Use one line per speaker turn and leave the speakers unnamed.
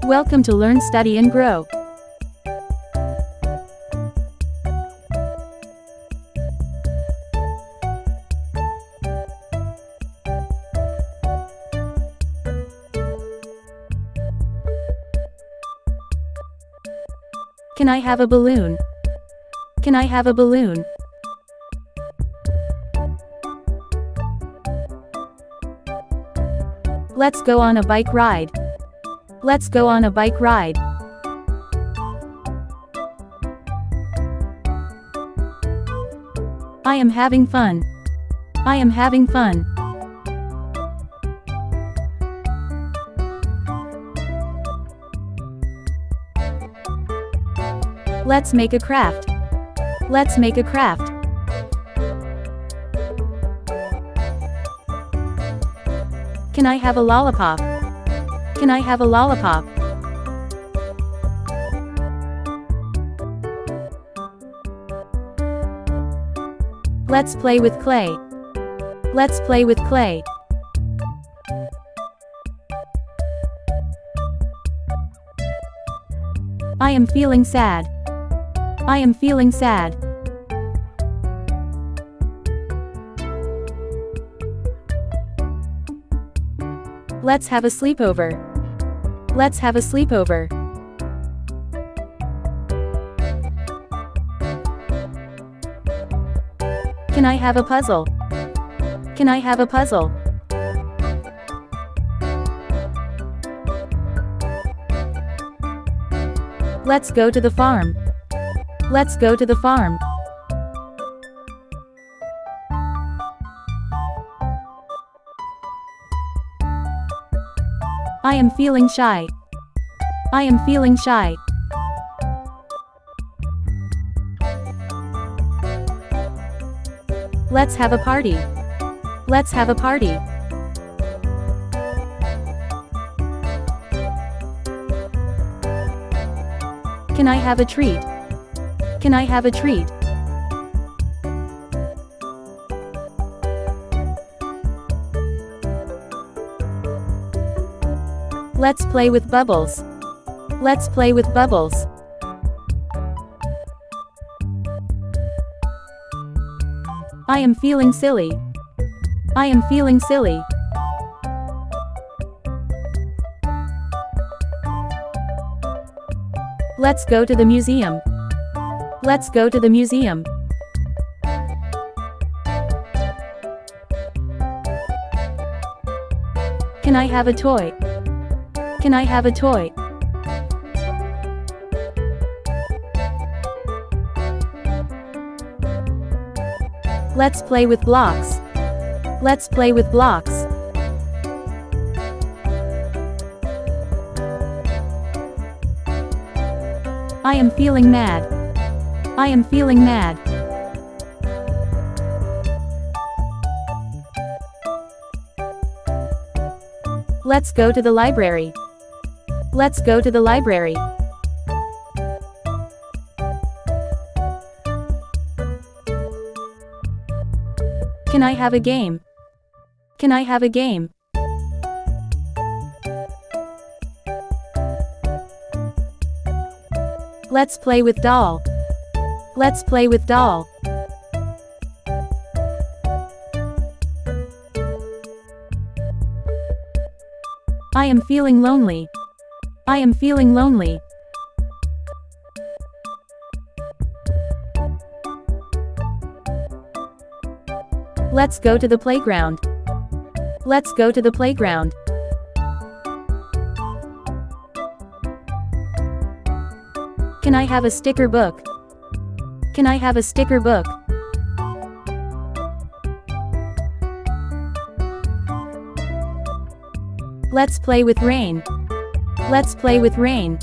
Welcome to Learn, Study and Grow. Can I have a balloon? Can I have a balloon? Let's go on a bike ride. Let's go on a bike ride. I am having fun. I am having fun. Let's make a craft. Let's make a craft. Can I have a lollipop? Can I have a lollipop? Let's play with clay. Let's play with clay. I am feeling sad. I am feeling sad. Let's have a sleepover. Let's have a sleepover. Can I have a puzzle? Can I have a puzzle? Let's go to the farm. Let's go to the farm. I am feeling shy. I am feeling shy. Let's have a party. Let's have a party. Can I have a treat? Can I have a treat? Let's play with bubbles. Let's play with bubbles. I am feeling silly. I am feeling silly. Let's go to the museum. Let's go to the museum. Can I have a toy? Can I have a toy? Let's play with blocks. Let's play with blocks. I am feeling mad. I am feeling mad. Let's go to the library. Let's go to the library. Can I have a game? Can I have a game? Let's play with doll. Let's play with doll. I am feeling lonely. I am feeling lonely. Let's go to the playground. Let's go to the playground. Can I have a sticker book? Can I have a sticker book? Let's play with rain. Let's play with rain.